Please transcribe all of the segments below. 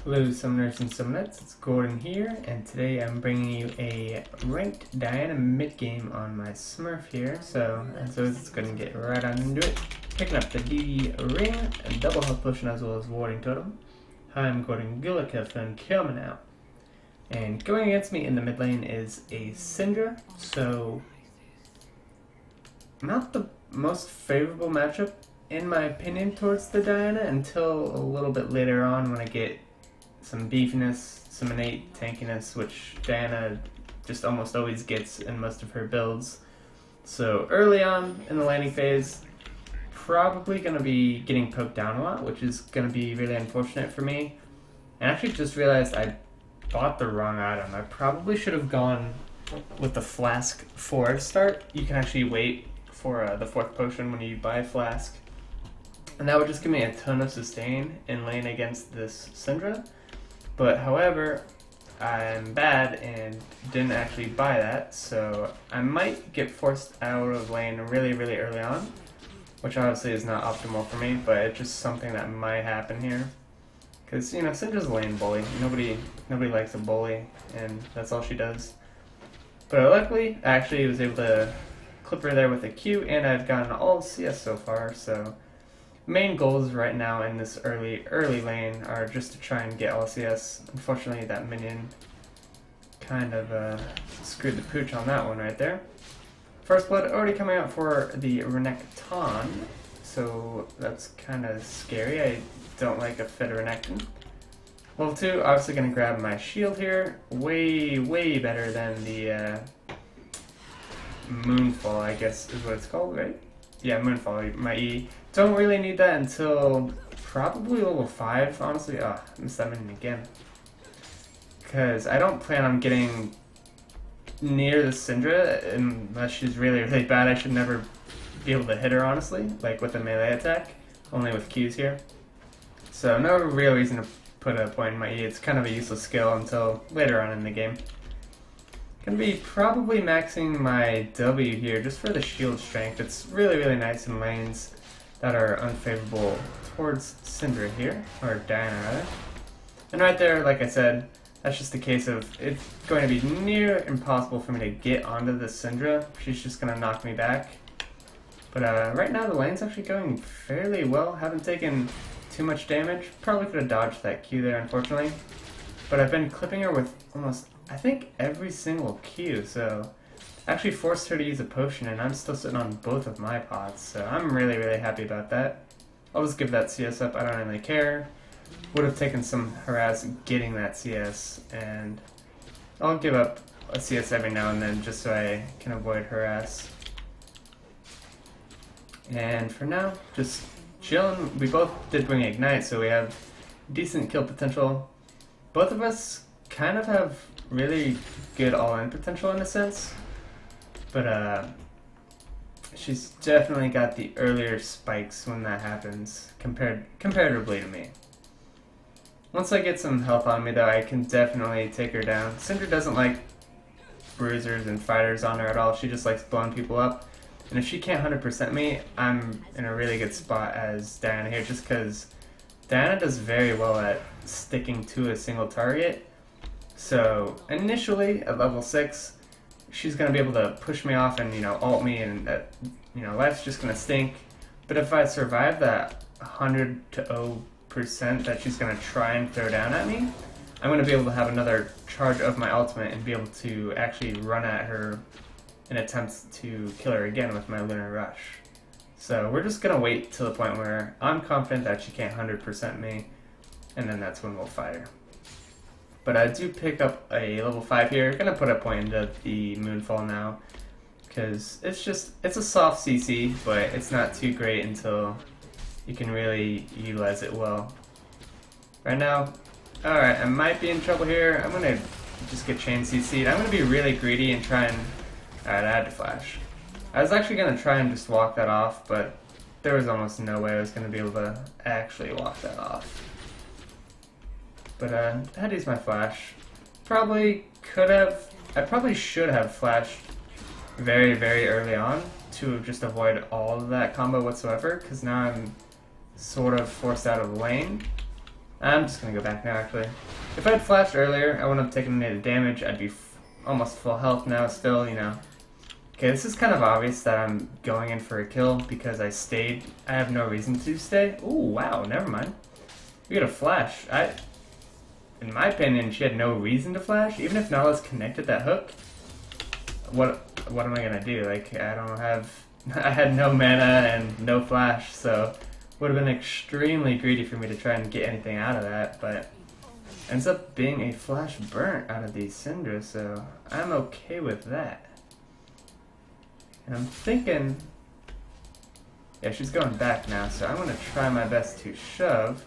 Hello Summoners and Summonettes, it's Gordon here, and today I'm bringing you a ranked Diana mid-game on my Smurf here, so let's go ahead and get right on into it. Picking up the DD Ring, a double health potion as well as warding totem. I'm Gordon Gullicuff and coming out. And going against me in the mid lane is a Syndra, so not the most favorable matchup in my opinion towards the Diana until a little bit later on when I get some beefiness, some innate tankiness, which Diana just almost always gets in most of her builds. So early on in the laning phase, probably going to be getting poked down a lot, which is going to be really unfortunate for me. And I actually just realized I bought the wrong item. I probably should have gone with the Flask 4 start. You can actually wait for the 4th potion when you buy Flask. And that would just give me a ton of sustain in lane against this Syndra. But however, I'm bad and didn't actually buy that, so I might get forced out of lane really early on, which obviously is not optimal for me, but it's just something that might happen here. Because, you know, Syndra's a lane bully. Nobody likes a bully, and that's all she does. But luckily, I actually was able to clip her there with a Q, and I've gotten all CS so far, so main goals right now in this early lane are just to try and get LCS. Unfortunately, that minion kind of screwed the pooch on that one right there. First blood already coming out for the Renekton, so that's kind of scary. I don't like a fit Renekton. Level 2, obviously going to grab my shield here. Way better than the Moonfall, I guess is what it's called, right? Yeah, Moonfall, my E. Don't really need that until probably level 5, honestly. Oh, I missed that minion again. Because I don't plan on getting near the Syndra unless she's really bad. I should never be able to hit her, honestly, like with a melee attack. Only with Qs here. So no real reason to put a point in my E. It's kind of a useless skill until later on in the game. Gonna be probably maxing my W here just for the shield strength. It's really nice in lanes that are unfavorable towards Syndra here, or Diana rather. And right there, like I said, that's just a case of it's going to be near impossible for me to get onto the Syndra. She's just gonna knock me back. But right now the lane's actually going fairly well. Haven't taken too much damage. Probably could have dodged that Q there, unfortunately. But I've been clipping her with almost, I think, every single Q, so I actually forced her to use a potion, and I'm still sitting on both of my pots, so I'm really happy about that. I'll just give that CS up, I don't really care. Would have taken some harass getting that CS, and I'll give up a CS every now and then just so I can avoid harass. And for now, just chilling. We both did bring Ignite, so we have decent kill potential. Both of us kind of have really good all-in potential in a sense. But she's definitely got the earlier spikes when that happens, comparatively to me. Once I get some health on me though, I can definitely take her down. Syndra doesn't like bruisers and fighters on her at all, she just likes blowing people up. And if she can't 100% me, I'm in a really good spot as Diana here, just because Diana does very well at sticking to a single target. So initially at level 6, she's going to be able to push me off and, you know, ult me, and that, you know, life's just going to stink. But if I survive that 100 to 0% that she's going to try and throw down at me, I'm going to be able to have another charge of my ultimate and be able to actually run at her in attempts to kill her again with my Lunar Rush. So we're just going to wait till the point where I'm confident that she can't 100% me, and then that's when we'll fight her. But I do pick up a level 5 here. Gonna put a point into the Moonfall now, because it's a soft CC, but it's not too great until you can really utilize it well. Right now, alright, I might be in trouble here. I'm gonna just get chain CC'd. I'm gonna be really greedy and try and... Alright, I had to flash. I was actually gonna try and just walk that off, but there was almost no way I was gonna be able to actually walk that off. But I had to use my flash. I probably should have flashed very early on to just avoid all of that combo whatsoever, because now I'm sort of forced out of lane. I'm just gonna go back now, actually. If I had flashed earlier, I wouldn't have taken any damage. I'd be almost full health now still, you know. Okay, this is kind of obvious that I'm going in for a kill because I stayed. I have no reason to stay. Ooh, wow, never mind. We got a flash. In my opinion, she had no reason to flash. Even if Nautilus connected that hook, what am I gonna do? Like, I don't have... I had no mana and no flash, so would have been extremely greedy for me to try and get anything out of that, but ends up being a flash burnt out of these Syndra, so I'm okay with that. And I'm thinking... Yeah, she's going back now, so I'm going to try my best to shove.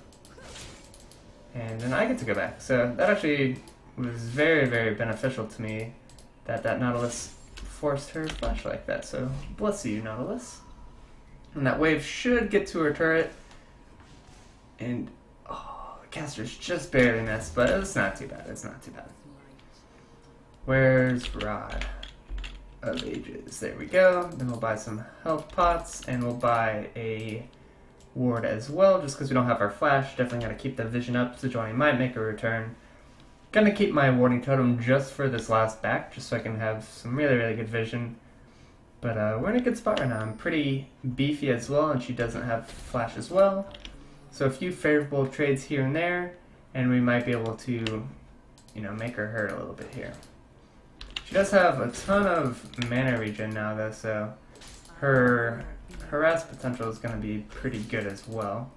And then I get to go back. So that actually was very, very beneficial to me that Nautilus forced her flash like that. So bless you, Nautilus. And that wave should get to her turret. And, oh, the caster's just barely missed, but it's not too bad. It's not too bad. Where's Rod of Ages? There we go. Then we'll buy some health pots, and we'll buy a ward as well, just because we don't have our flash. Definitely got to keep the vision up. Sejuani might make a return. Gonna keep my warding totem just for this last back, just so I can have some really, really good vision. But we're in a good spot right now. I'm pretty beefy as well, and she doesn't have flash as well. So a few favorable trades here and there, and we might be able to, you know, make her hurt a little bit here. She does have a ton of mana regen now, though, so her harass potential is going to be pretty good as well.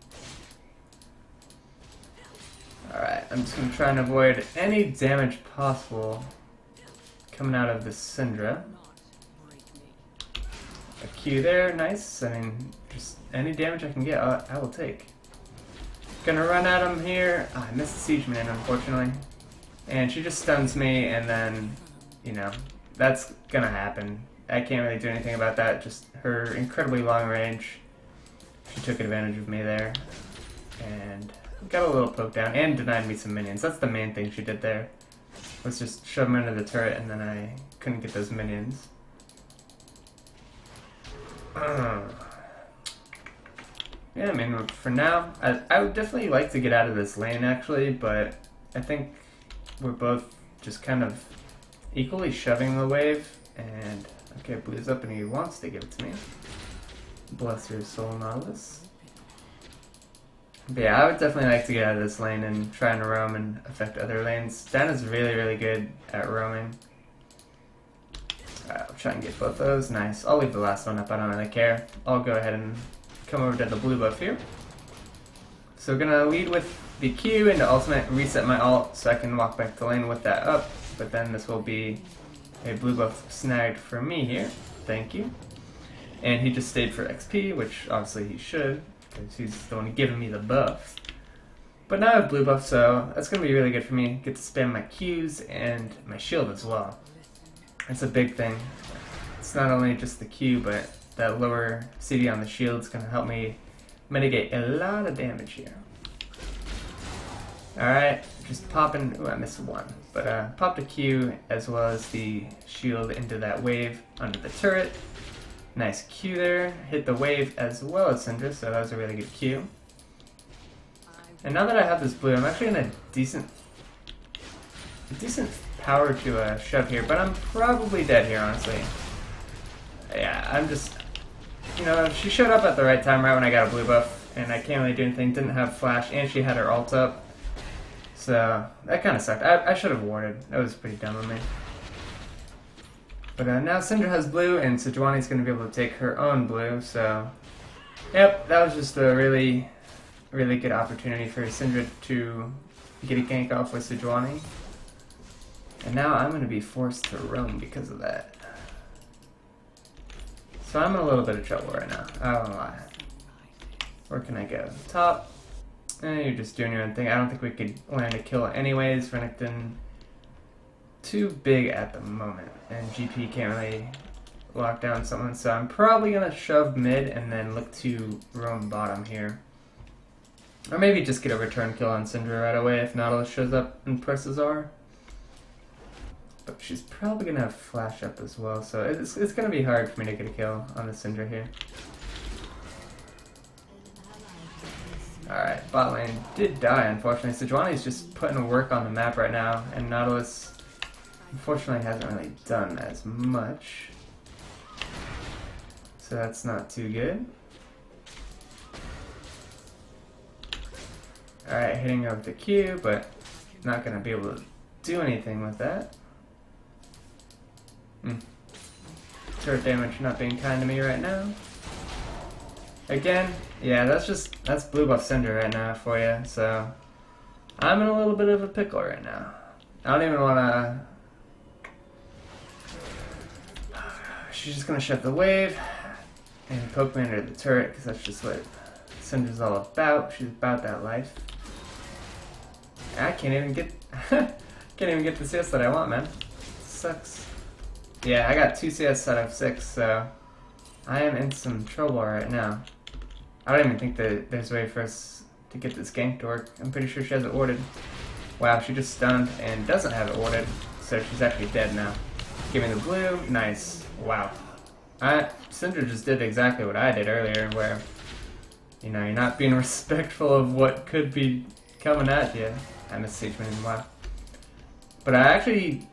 Alright, I'm just going to try and avoid any damage possible coming out of the Syndra. A Q there, nice. I mean, just any damage I can get, I will take. Gonna run at him here. Oh, I missed the Siege Man, unfortunately. And she just stuns me, and then, you know, that's gonna happen. I can't really do anything about that. Just her incredibly long range. She took advantage of me there. And got a little poke down and denied me some minions. That's the main thing she did there. Was just shove them into the turret, and then I couldn't get those minions. Yeah, I mean, for now, I would definitely like to get out of this lane, actually, but I think we're both just kind of equally shoving the wave, and, okay, Blue's up and he wants to give it to me. Bless your soul, Nautilus. But yeah, I would definitely like to get out of this lane and try and roam and affect other lanes. Dan is really, really good at roaming. Alright, I'll try and get both those. Nice. I'll leave the last one up, I don't really care. I'll go ahead and come over to the blue buff here. So we're gonna lead with the Q into ultimate, reset my ult so I can walk back to lane with that up, but then this will be a blue buff snagged for me here. Thank you. And he just stayed for XP, which obviously he should, because he's the one giving me the buff. But now I have blue buff, so that's gonna be really good for me. Get to spam my Qs and my shield as well. That's a big thing. It's not only just the Q, but that lower CD on the shield is going to help me mitigate a lot of damage here. Alright, just popping... Ooh, I missed one. But popped a Q as well as the shield into that wave under the turret. Nice Q there. Hit the wave as well as Syndra, so that was a really good Q. And now that I have this blue, I'm actually in a decent power to shove here, but I'm probably dead here, honestly. Yeah, I'm just... You know, she showed up at the right time, right when I got a blue buff, and I can't really do anything. Didn't have flash, and she had her ult up. So, that kind of sucked. I should have warded. That was pretty dumb of me. But now Syndra has blue, and Sejuani's going to be able to take her own blue, so... Yep, that was just a really, really good opportunity for Syndra to get a gank off with Sejuani. And now I'm going to be forced to roam because of that. So I'm in a little bit of trouble right now. I don't lie. Where can I go? Top. You're just doing your own thing. I don't think we could land a kill anyways. Renekton too big at the moment. And GP can't really lock down someone. So I'm probably going to shove mid and then look to roam bottom here. Or maybe just get a return kill on Syndra right away if Nautilus shows up and presses R. But she's probably going to have flash up as well, so it's going to be hard for me to get a kill on the Syndra here. Alright, bot lane did die, unfortunately. Sejuani's just putting work on the map right now, and Nautilus, unfortunately, hasn't really done as much. So that's not too good. Alright, hitting over the Q, but not going to be able to do anything with that. Turret damage not being kind to me right now. Again, yeah, that's blue buff Cinder right now for you, so I'm in a little bit of a pickle right now. I don't even want to... She's just going to shut the wave and poke me under the turret, because that's just what Cinder's all about. She's about that life. I can't even get the CS that I want, man. Sucks. Yeah, I got 2 CS out of 6, so I am in some trouble right now. I don't even think that there's a way for us to get this gank to work. I'm pretty sure she has it warded. Wow, she just stunned and doesn't have it warded, so she's actually dead now. Give me the blue. Nice. Wow. Cinder just did exactly what I did earlier, where, you know, you're not being respectful of what could be coming at you. I missed Siegeman, wow. But I actually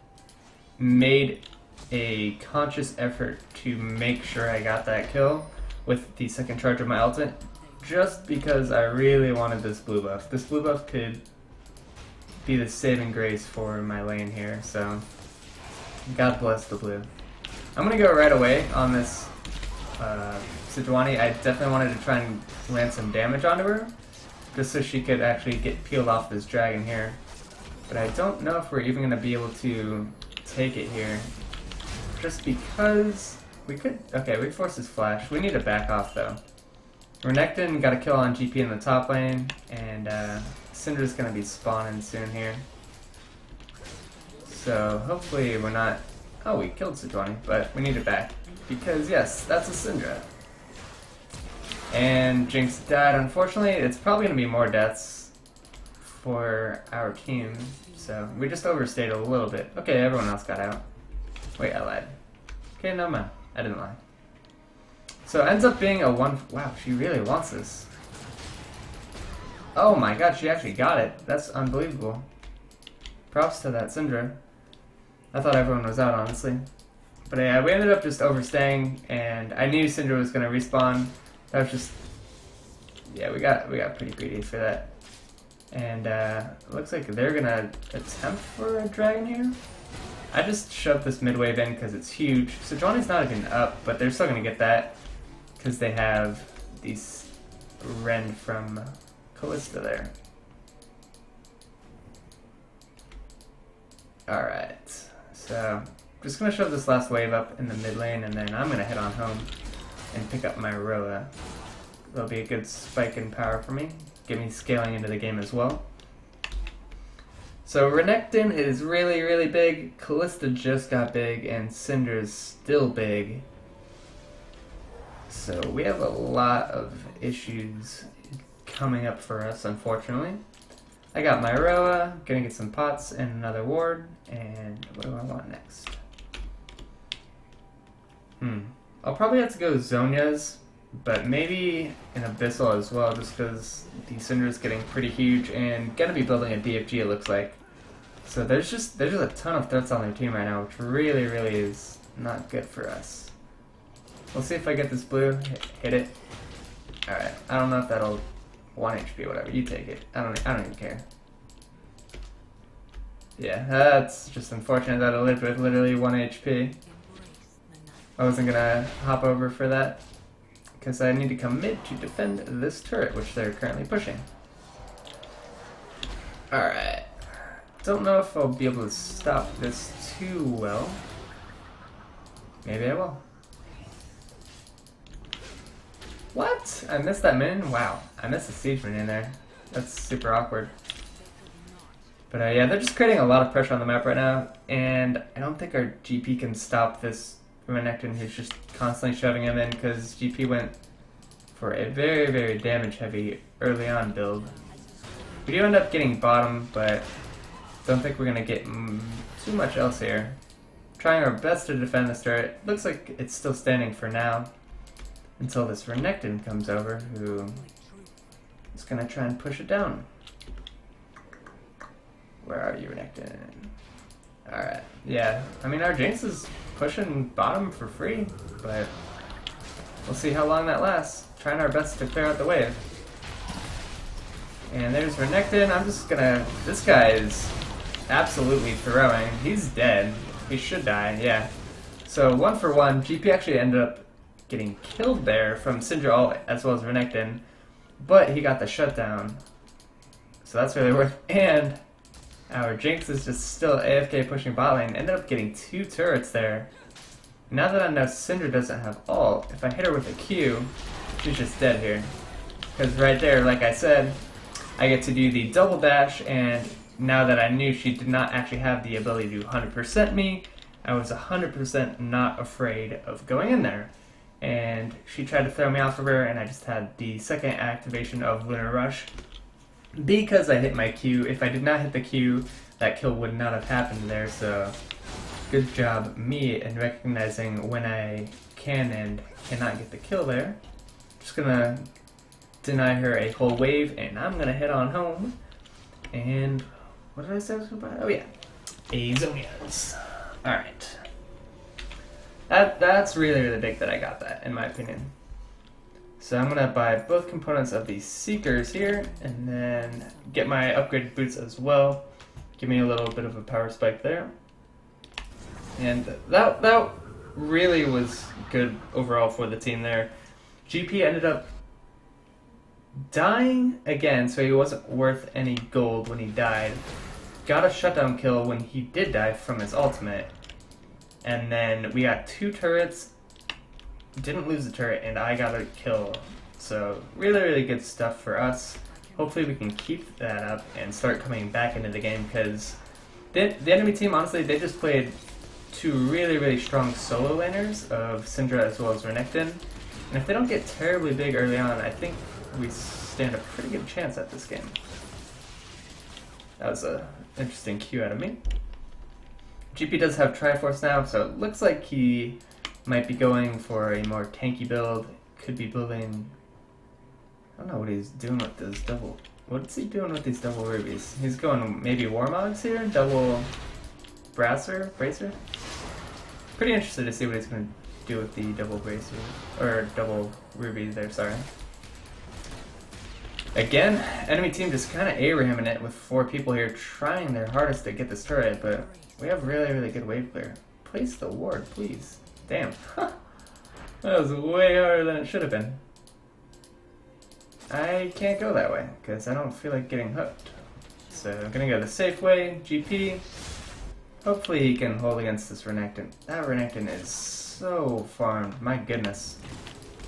made a conscious effort to make sure I got that kill with the second charge of my ultimate, just because I really wanted this blue buff. This blue buff could be the saving grace for my lane here, so God bless the blue. I'm going to go right away on this Sejuani. I definitely wanted to try and land some damage onto her, just so she could actually get peeled off this dragon here. But I don't know if we're even going to be able to take it here, just because we could... Okay, we forced his flash. We need to back off, though. Renekton got a kill on GP in the top lane, and Cinder's going to be spawning soon here. So hopefully we're not... Oh, we killed Sejuani, but we need it back. Because, yes, that's a Syndra. And Jinx died, unfortunately. It's probably going to be more deaths for our team. So we just overstayed a little bit. Okay, everyone else got out. Wait, I lied. Okay, no man. I didn't lie. So it ends up being a 1... Wow, she really wants this. Oh my god, she actually got it. That's unbelievable. Props to that Syndra. I thought everyone was out, honestly. But yeah, we ended up just overstaying, and I knew Syndra was going to respawn. That was just... Yeah, we got pretty greedy for that. And it looks like they're going to attempt for a dragon here. I just shoved this mid wave in because it's huge. Sejuani's not even up, but they're still going to get that because they have these Ren from Callista there. Alright, so just going to shove this last wave up in the mid lane, and then I'm going to head on home and pick up my Roa. That'll be a good spike in power for me. Get me scaling into the game as well. So Renekton is really, really big. Callista just got big, and Cinder's still big. So we have a lot of issues coming up for us, unfortunately. I got my Roa, gonna get some pots and another ward, and what do I want next? I'll probably have to go Zhonya's, but maybe an Abyssal as well, just because the Cinder is getting pretty huge and gonna be building a DFG, it looks like. So there's just a ton of threats on their team right now, which really, really is not good for us. We'll see if I get this blue. Hit it. Alright, I don't know if that'll 1 HP, whatever. You take it. I don't even care. Yeah, that's just unfortunate that I lived with literally 1 HP. I wasn't gonna hop over for that, because I need to come mid to defend this turret, which they're currently pushing. Alright. Don't know if I'll be able to stop this too well. Maybe I will. What? I missed that min? Wow. I missed the siege min in there. That's super awkward. But yeah, they're just creating a lot of pressure on the map right now, and I don't think our GP can stop this Renekton who's just constantly shoving him in, because GP went for a very, very damage heavy early on build. We do end up getting bottom, but don't think we're going to get too much else here. Trying our best to defend this turret. Looks like it's still standing for now, until this Renekton comes over, who Just gonna try and push it down. Where are you, Renekton? Alright, yeah. I mean, our Jinx is pushing bottom for free, but we'll see how long that lasts. Trying our best to clear out the wave. And there's Renekton. I'm just gonna... This guy is absolutely throwing. He's dead. He should die, yeah. So 1 for 1. GP actually ended up getting killed there from Syndra ult as well as Renekton. But he got the shutdown. So that's really worth it. And our Jinx is just still AFK pushing bot lane. Ended up getting 2 turrets there. Now that I know Syndra doesn't have ult, if I hit her with a Q, she's just dead here. Because right there, like I said, I get to do the double dash, and now that I knew she did not actually have the ability to 100% me, I was 100% not afraid of going in there. And she tried to throw me off of her, and I just had the second activation of Lunar Rush. Because I hit my Q. If I did not hit the Q, that kill would not have happened there, so good job me in recognizing when I can and cannot get the kill there. Just gonna deny her a whole wave, and I'm gonna head on home. And what did I say I was gonna buy? Oh yeah, Azonias. Alright. That's really, really big that I got that, in my opinion. So I'm gonna buy both components of these Seekers here, and then get my upgraded boots as well. Give me a little bit of a power spike there. And that really was good overall for the team there. GP ended up dying again, so he wasn't worth any gold when he died. Got a shutdown kill when he did die from his ultimate. And then we got 2 turrets, didn't lose the turret, and I got a kill. So really, really good stuff for us. Hopefully we can keep that up and start coming back into the game, because the enemy team, honestly, they just played 2 really, really strong solo laners of Syndra as well as Renekton. And if they don't get terribly big early on, I think we stand a pretty good chance at this game. That was an interesting cue out of me. GP does have Triforce now, so it looks like he might be going for a more tanky build. Could be building... I don't know what he's doing with this double... What's he doing with these double rubies? He's going maybe Warmogs here? Double... Bracer? Pretty interested to see what he's going to do with the double bracer. Or double ruby there, sorry. Again, enemy team just kind of A-ramming it with 4 people here trying their hardest to get this turret, but we have really, really good wave clear. Place the ward, please. Damn. That was way harder than it should have been. I can't go that way, because I don't feel like getting hooked. So I'm going to go the safe way, GP. Hopefully he can hold against this Renekton. That Renekton is so farmed, my goodness.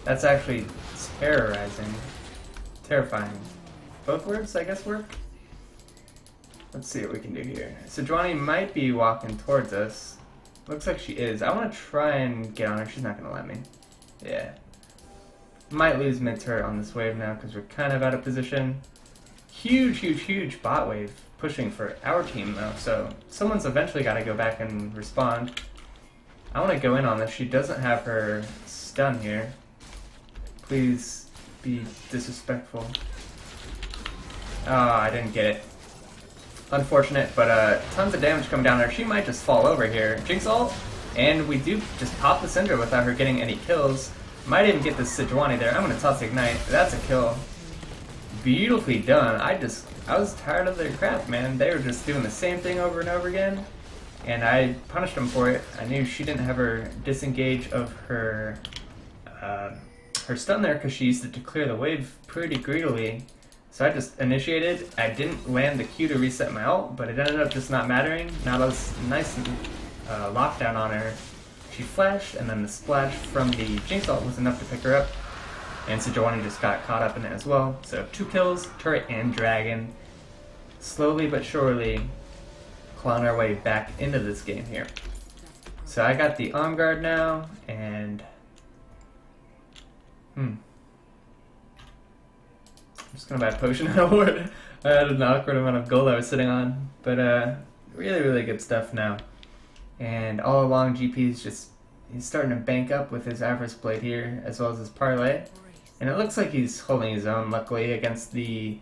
That's actually terrorizing. Terrifying. Both words, I guess, work? Let's see what we can do here. Sejuani might be walking towards us. Looks like she is. I want to try and get on her. She's not going to let me. Yeah. Might lose mid-turret on this wave now because we're kind of out of position. Huge, huge, huge bot wave pushing for our team, though. So someone's eventually got to go back and respond. I want to go in on this. She doesn't have her stun here. Please be disrespectful. Oh, I didn't get it. Unfortunate, but tons of damage coming down there. She might just fall over here. Jinx ult, and we do just pop the Syndra without her getting any kills. Might even get this Sejuani there. I'm gonna toss Ignite. That's a kill. Beautifully done. I was tired of their crap, man. They were just doing the same thing over and over again, and I punished them for it. I knew she didn't have her disengage of her her stun there because she used it to clear the wave pretty greedily. So I just initiated. I didn't land the Q to reset my ult, but it ended up just not mattering. Now that was nice lockdown on her. She flashed, and then the splash from the Jinx ult was enough to pick her up. And Sejuani just got caught up in it as well. So 2 kills, turret and dragon. Slowly but surely clawing our way back into this game here. So I got the on guard now, and I'm just gonna buy a potion and a ward. I had an awkward amount of gold I was sitting on, but really, really good stuff now. And all along, GP's he's starting to bank up with his Avarice Blade here, as well as his Parlay. And it looks like he's holding his own, luckily, against the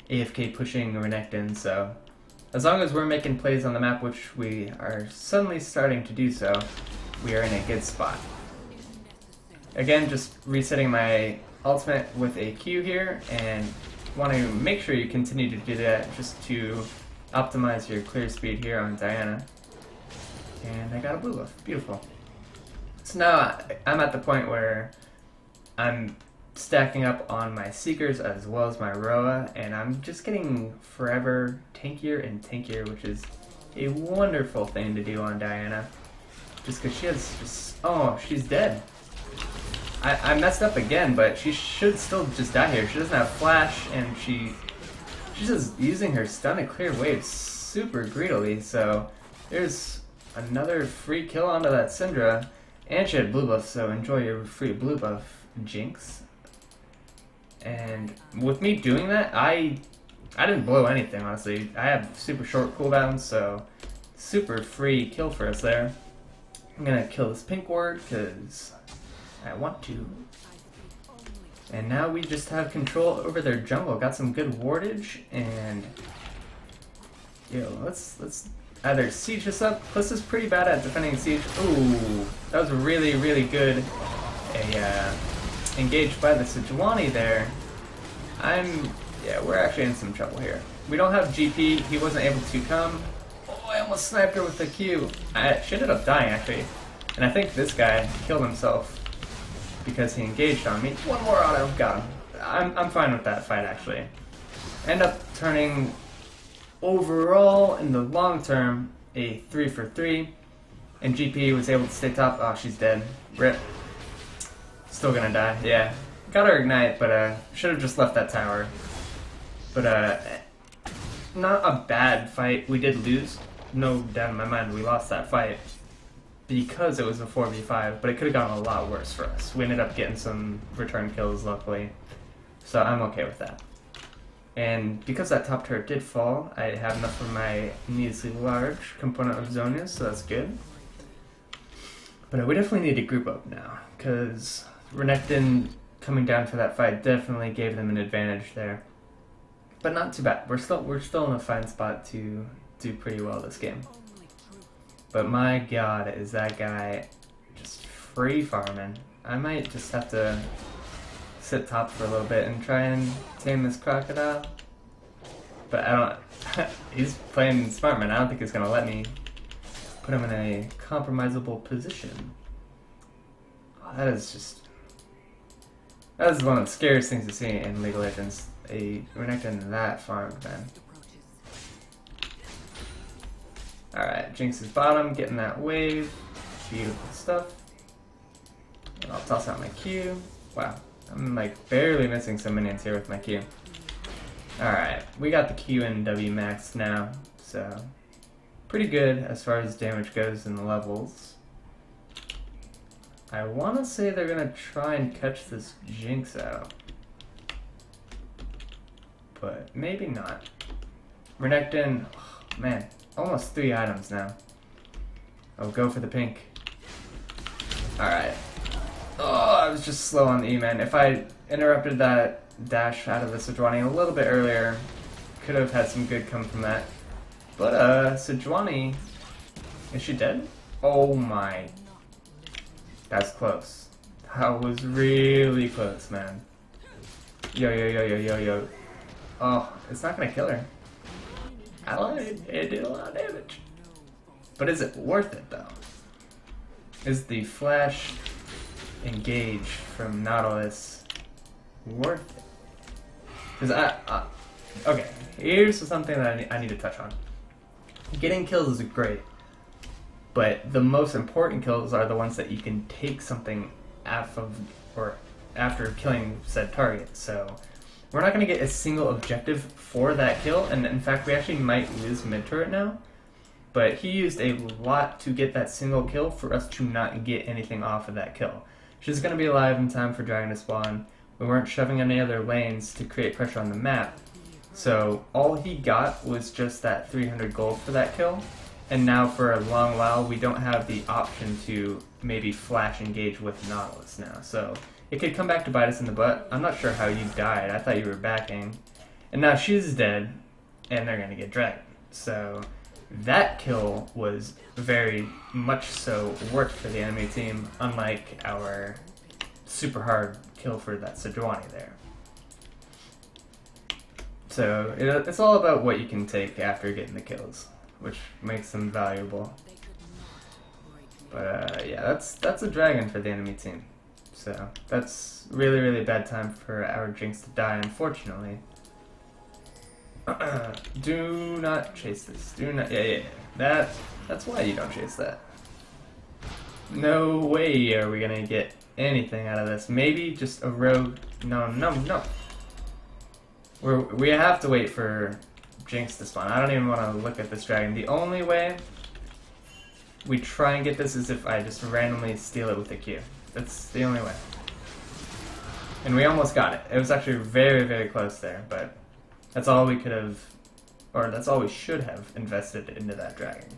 AFK pushing Renekton, so as long as we're making plays on the map, which we are suddenly starting to do so, we are in a good spot. Again, just resetting my ultimate with a Q here, and want to make sure you continue to do that just to optimize your clear speed here on Diana. And I got a blue buff. Beautiful. So now I'm at the point where I'm stacking up on my Seekers as well as my Roa, and I'm just getting forever tankier and tankier, which is a wonderful thing to do on Diana. Just because she has just... Oh, she's dead. I messed up again, but she should still just die here. She doesn't have flash, and she's just using her stun to clear waves super greedily, so there's another free kill onto that Syndra, and she had blue buff, so enjoy your free blue buff, Jinx. And with me doing that, I didn't blow anything, honestly. I have super short cooldowns, so super free kill for us there. I'm gonna kill this pink ward, because I want to. And now we just have control over their jungle. Got some good wardage, and let's either siege this up. Plus is pretty bad at defending siege. Ooh, that was really, really good. Engaged by the Sejuani there. Yeah, we're actually in some trouble here. We don't have GP, he wasn't able to come. Oh, I almost sniped her with the Q. She ended up dying actually. And I think this guy killed himself because he engaged on me. One more auto, got him. I'm fine with that fight actually. End up turning overall in the long term a 3 for 3. And GP was able to stay top. Oh, she's dead. RIP. Still gonna die, yeah. Got her ignite, but should have just left that tower. But not a bad fight. We did lose, no doubt in my mind. We lost that fight because it was a 4v5, but it could have gotten a lot worse for us. We ended up getting some return kills, luckily, so I'm okay with that. And because that top turret did fall, I have enough for my needlessly large component of Zonius, so that's good. But we definitely need to group up now, because Renekton coming down for that fight definitely gave them an advantage there. But not too bad. We're still in a fine spot to do pretty well this game. But my god, is that guy just free farming. I might just have to sit top for a little bit and try and tame this crocodile. But I don't... He's playing smart, man. I don't think he's gonna let me put him in a compromisable position. Oh, that is one of the scariest things to see in League of Legends. A Renekton that farmed, man. Alright, Jinx is bottom, getting that wave. Beautiful stuff. And I'll toss out my Q. Wow, I'm like barely missing some minions here with my Q. Alright, we got the Q and W max now, so pretty good as far as damage goes in the levels. I want to say they're going to try and catch this Jinx out. But maybe not. Renekton, oh, man, almost 3 items now. Oh, go for the pink. Alright. Oh, I was just slow on the E, man. If I interrupted that dash out of the Sejuani a little bit earlier, could have had some good come from that. But, Sejuani, is she dead? Oh my. That's close. That was really close, man. Yo, yo, yo, yo, yo, yo. Oh, it's not gonna kill her. I lied. It did a lot of damage. But is it worth it, though? Is the flash engage from Nautilus worth it? Because okay, here's something that I need to touch on. Getting kills is great, but the most important kills are the ones that you can take something off of or after killing said target. So we're not going to get a single objective for that kill, and in fact we actually might lose mid-turret now. But he used a lot to get that single kill for us to not get anything off of that kill. She's going to be alive in time for Dragon to spawn. We weren't shoving any other lanes to create pressure on the map. So all he got was just that 300 gold for that kill. And now for a long while we don't have the option to maybe flash engage with Nautilus now. So it could come back to bite us in the butt. I'm not sure how you died. I thought you were backing. And now she's dead, and they're gonna get dragged. So that kill was very much so worked for the enemy team, unlike our super hard kill for that Sejuani there. So it's all about what you can take after getting the kills, which makes them valuable. But yeah, that's a dragon for the enemy team. So that's really, really bad time for our Jinx to die, unfortunately. Do not chase this. Do not. Yeah. That's why you don't chase that. No way are we gonna get anything out of this. Maybe just a rogue. No. We have to wait for Jinx to spawn. I don't even want to look at this dragon. The only way we try and get this is if I just randomly steal it with a Q. That's the only way. And we almost got it. It was actually very, very close there, but that's all we could have, or that's all we should have invested into that dragon.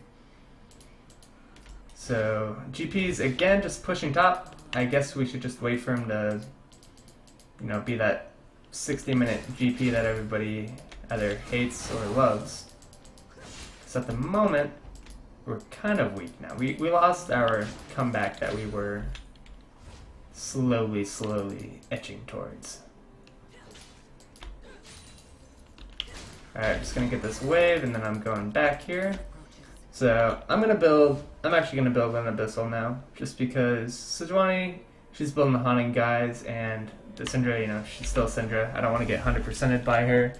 So GP's again just pushing top. I guess we should just wait for him to, be that 60-minute GP that everybody either hates or loves. So at the moment, we're kind of weak now. We lost our comeback that we were slowly etching towards. Alright, just gonna get this wave and then I'm going back here. So I'm actually gonna build an Abyssal now, just because Sejuani, she's building the Haunting guys, and the Syndra, she's still Syndra. I don't want to get 100%ed by her.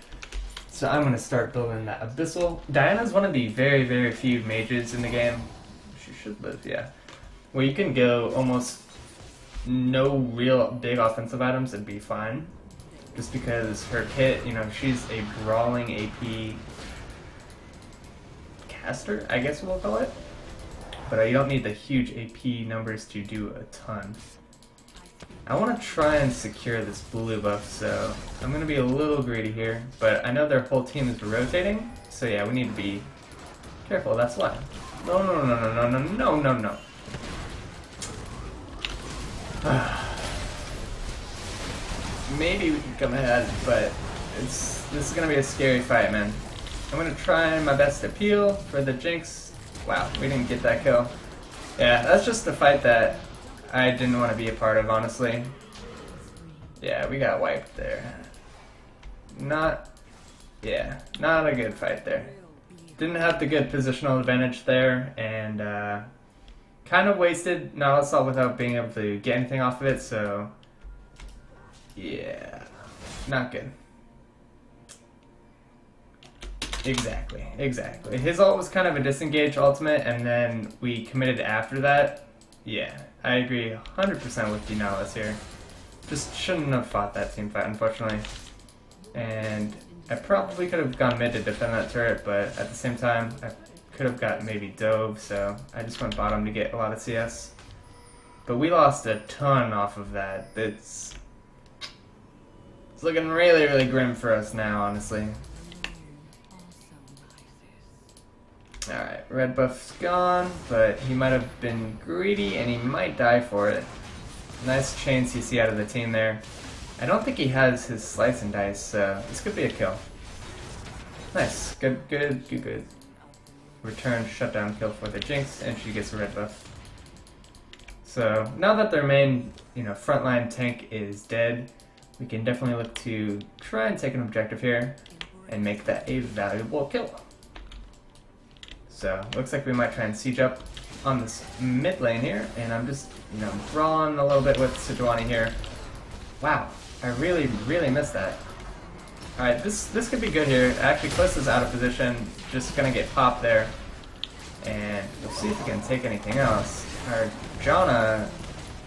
So I'm gonna start building that Abyssal. Diana's one of the very, very few mages in the game. She should live, yeah. Where you can go almost no real big offensive items and be fine. Just because her kit, she's a brawling AP caster, I guess we'll call it. But you don't need the huge AP numbers to do a ton. I want to try and secure this blue buff, so I'm going to be a little greedy here. But I know their whole team is rotating, so yeah, we need to be careful, that's why. No. Maybe we can come ahead, but this is going to be a scary fight, man. I'm going to try my best to peel for the Jinx. Wow, we didn't get that kill. Yeah, that's just a fight that I didn't want to be a part of, honestly. Yeah, we got wiped there. Not a good fight there. Didn't have the good positional advantage there, and kind of wasted Knowledge Assault without being able to get anything off of it, so yeah, not good. Exactly. His ult was kind of a disengage ultimate, and then we committed after that. Yeah, I agree 100% with you, Nihilus here. Just shouldn't have fought that team fight, unfortunately. And I probably could have gone mid to defend that turret, but at the same time, I could have got maybe dove, so I just went bottom to get a lot of CS. But we lost a ton off of that. It's looking really, really grim for us now, honestly. Alright, red buff's gone, but he might have been greedy and he might die for it. Nice chain CC out of the team there. I don't think he has his slice and dice, so this could be a kill. Nice, good. Return shutdown kill for the Jinx, and she gets a red buff. So now that their main, frontline tank is dead, we can definitely look to try and take an objective here and make that a valuable kill. So looks like we might try and siege up on this mid lane here, and I'm just, brawling a little bit with Sejuani here. Wow, I really missed that. Alright, this could be good here. Actually, Cliss is out of position, just gonna get popped there. And we'll see if we can take anything else. Our Janna,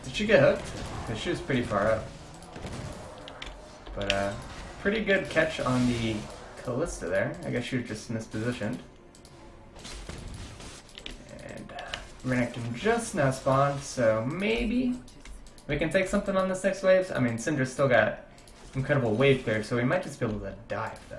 did she get hooked? Because she was pretty far up. But pretty good catch on the Kalista there. I guess she was just mispositioned. And Renekton just now spawned, so maybe we can take something on this next wave. I mean, Syndra's still got incredible wave clear, so we might just be able to dive though.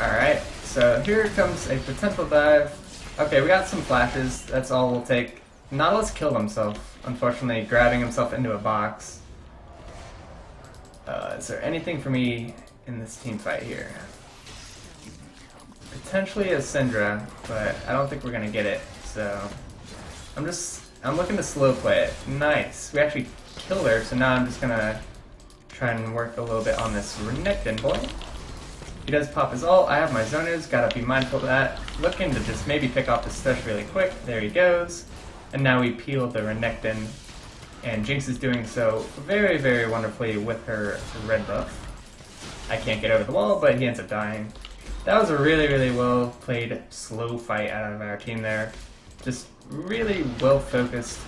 Alright, so here comes a potential dive. Okay, we got some flashes, that's all we'll take. Nautilus killed himself, unfortunately, grabbing himself into a box. Is there anything for me in this team fight here? Potentially a Syndra, but I don't think we're gonna get it, so I'm looking to slow play it. Nice. We actually killed her, so now I'm just gonna try and work a little bit on this Renekton boy. He does pop his ult. I have my zoners, gotta be mindful of that. Looking to just maybe pick off the Stush really quick. There he goes. And now we peel the Renekton, and Jinx is doing so very, very wonderfully with her red buff. I can't get over the wall, but he ends up dying. That was a really, really well played slow fight out of our team there. Just really well focused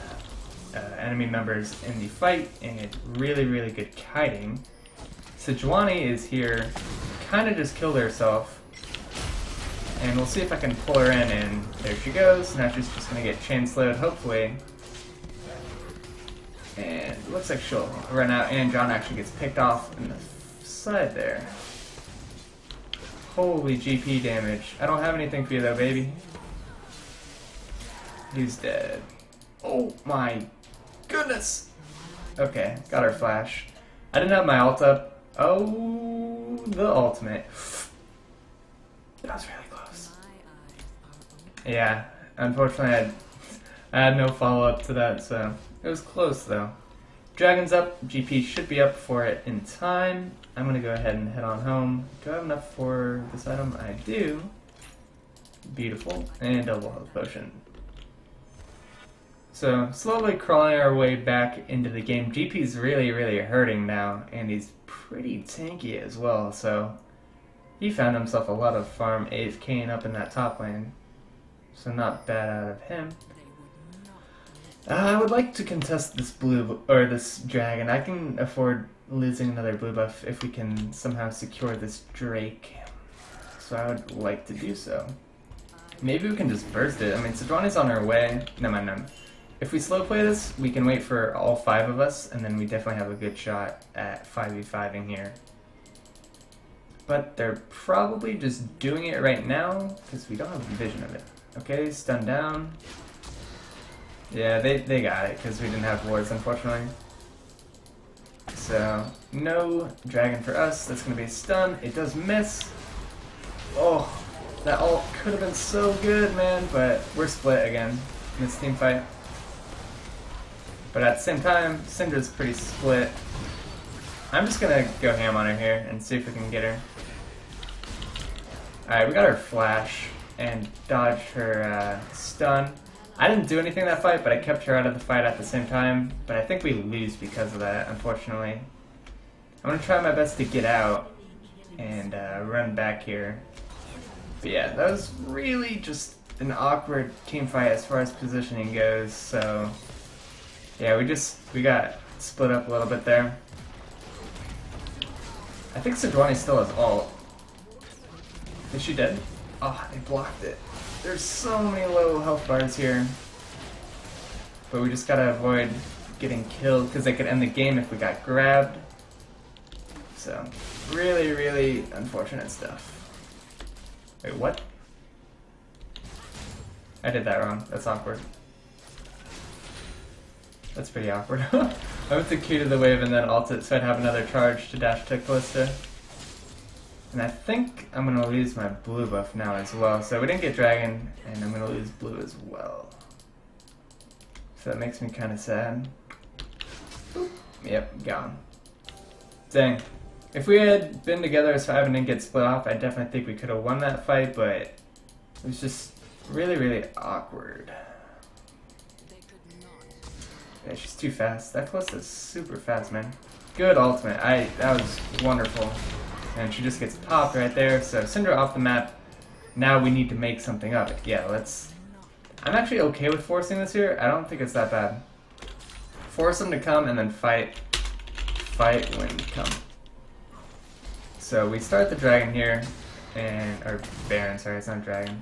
enemy members in the fight, and really, really good kiting. Sejuani is here, kind of just killed herself, and we'll see if I can pull her in, and there she goes. Now she's just going to get chain slowed, hopefully. And it looks like she'll run out, and John actually gets picked off in the side there. Holy GP damage. I don't have anything for you though, baby. He's dead. Oh my goodness! Okay, got our flash. I didn't have my ult up. Oh, the ultimate. That was really close. Yeah, unfortunately I had no follow-up to that, so it was close though. Dragon's up, GP should be up for it in time. I'm gonna go ahead and head on home. Do I have enough for this item? I do. Beautiful, and double health potion. So, slowly crawling our way back into the game. GP's really, really hurting now, and he's pretty tanky as well, so he found himself a lot of farm AFKing up in that top lane. So not bad out of him. I would like to contest this blue, or this dragon. I can afford losing another blue buff if we can somehow secure this Drake. So I would like to do so. Maybe we can just burst it. I mean, Sejuani's on her way. No, no. If we slow play this, we can wait for all 5 of us, and then we definitely have a good shot at 5v5ing here. But they're probably just doing it right now, because we don't have a vision of it. Okay, stun down. Yeah, they got it, because we didn't have wards, unfortunately. So, no dragon for us. That's going to be a stun. It does miss. Oh, that ult could have been so good, man, but we're split again in this team fight. But at the same time, Syndra's pretty split. I'm just going to go ham on her here and see if we can get her. Alright, we got her flash and dodged her stun. I didn't do anything in that fight, but I kept her out of the fight at the same time. But I think we lose because of that, unfortunately. I'm going to try my best to get out and run back here. But yeah, that was really just an awkward team fight as far as positioning goes. So yeah, we got split up a little bit there. I think Sejuani still has ult. Is she dead? Oh, they blocked it. There's so many low health bars here. But we just gotta avoid getting killed because they could end the game if we got grabbed. So, really, really unfortunate stuff. Wait, what? I did that wrong. That's awkward. That's pretty awkward. I went to Q to the wave and then ulted so I'd have another charge to dash to Callista. And I think I'm going to lose my blue buff now as well. So we didn't get dragon, and I'm going to lose blue as well. So that makes me kind of sad. Oop. Yep, gone. Dang. If we had been together as 5 and didn't get split off, I definitely think we could have won that fight, but it was just really, really awkward. Yeah, she's too fast. That Callista's super fast, man. Good ultimate. That was wonderful. And she just gets popped right there. So Syndra off the map. Now we need to make something of it. Yeah, let's... I'm actually okay with forcing this here. I don't think it's that bad. Force them to come and then fight. Fight when come. So we start the dragon here. Or Baron, sorry, it's not dragon.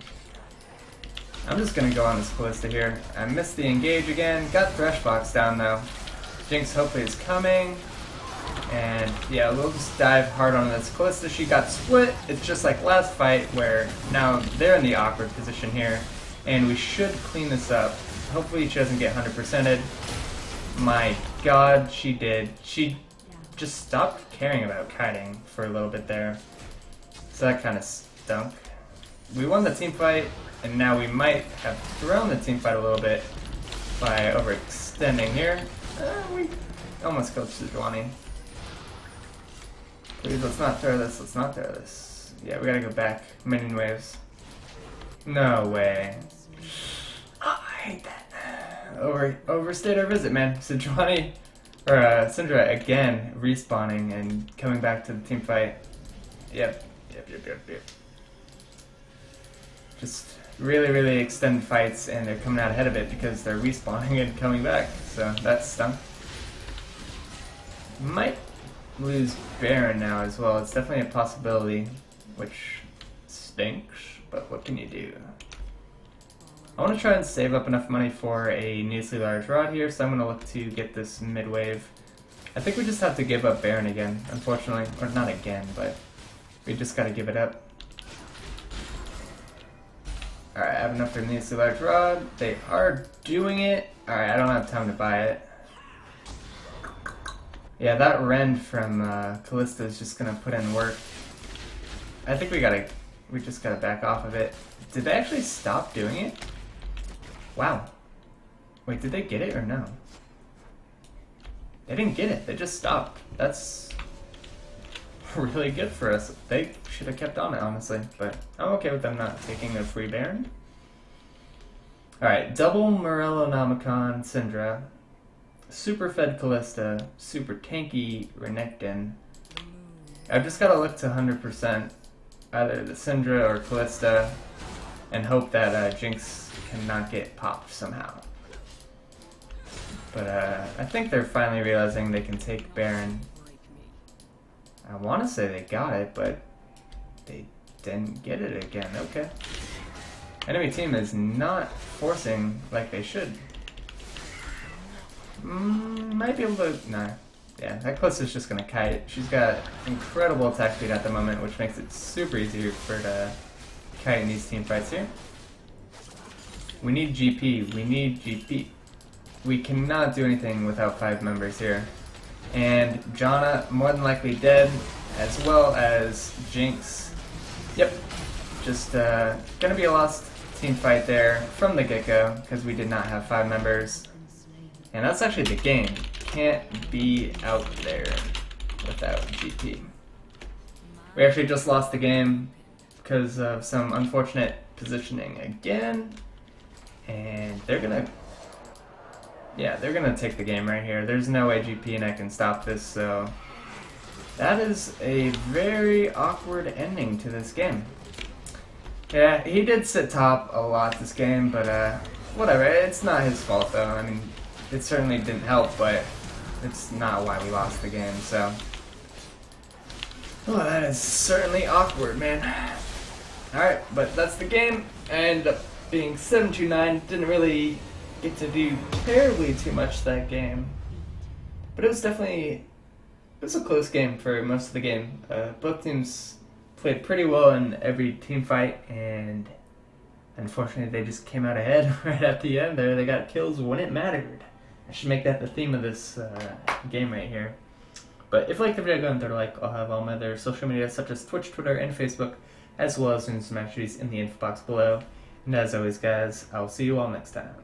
I'm just gonna go on this Callista here. I missed the engage again. Got Threshbox down though. Jinx hopefully is coming. And yeah, we'll just dive hard on this Callista. She got split. It's just like last fight where now they're in the awkward position here. And we should clean this up. Hopefully she doesn't get 100%ed. My god, she did. She just stopped caring about kiting for a little bit there. So that kind of stunk. We won the team fight, and now we might have thrown the team fight a little bit by overextending here. We almost killed Sejuani. Please, let's not throw this, let's not throw this. Yeah, we gotta go back. Minion waves. No way. Oh, I hate that. Overstayed our visit, man. Sejuani, or Syndra again respawning and coming back to the team fight. Yep. Just really extend fights, and they're coming out ahead of it because they're respawning and coming back. So that's stunk. Might lose Baron now as well. It's definitely a possibility, which stinks, but what can you do? I want to try and save up enough money for a needlessly large rod here, so I'm going to look to get this mid-wave. I think we just have to give up Baron again, unfortunately. Or not again, but we just got to give it up. Alright, I have enough for the needlessly large rod. They are doing it. Alright, I don't have time to buy it. Yeah, that rend from Callista is just gonna put in work. I think we just gotta back off of it. Did they actually stop doing it? Wow. Wait, did they get it or no? They didn't get it, they just stopped. That's really good for us. They should have kept on it, honestly, but I'm okay with them not taking their free Baron. Alright, double Morellonomicon Syndra. Super fed Callista, super tanky Renekton. I've just got to look to 100% either the Syndra or Callista and hope that Jinx cannot get popped somehow. But I think they're finally realizing they can take Baron. I want to say they got it, but they didn't get it again. Okay. Enemy team is not forcing like they should. Might be able to... Nah. Yeah, that Callista's just gonna kite. She's got incredible attack speed at the moment, which makes it super easy for her to kite in these team fights here. We need GP. We need GP. We cannot do anything without 5 members here. And Janna, more than likely dead, as well as Jinx. Yep. Just gonna be a lost team fight there from the get-go, because we did not have 5 members. And that's actually the game. Can't be out there without GP. We actually just lost the game because of some unfortunate positioning again. And they're gonna... Yeah, they're gonna take the game right here. There's no way GP and I can stop this, so... That is a very awkward ending to this game. Yeah, he did sit top a lot this game, but whatever. It's not his fault though. I mean, it certainly didn't help, but it's not why we lost the game, so... Oh, that is certainly awkward, man. Alright, but that's the game. I ended up being 7-2-9. Didn't really get to do terribly too much that game. But it was definitely... It was a close game for most of the game. Both teams played pretty well in every team fight, and unfortunately they just came out ahead right at the end there. They got kills when it mattered. I should make that the theme of this game right here. But if you like the video, go and throw a like. I'll have all my other social media such as Twitch, Twitter, and Facebook, as well as some Masteries in the info box below. And as always, guys, I'll see you all next time.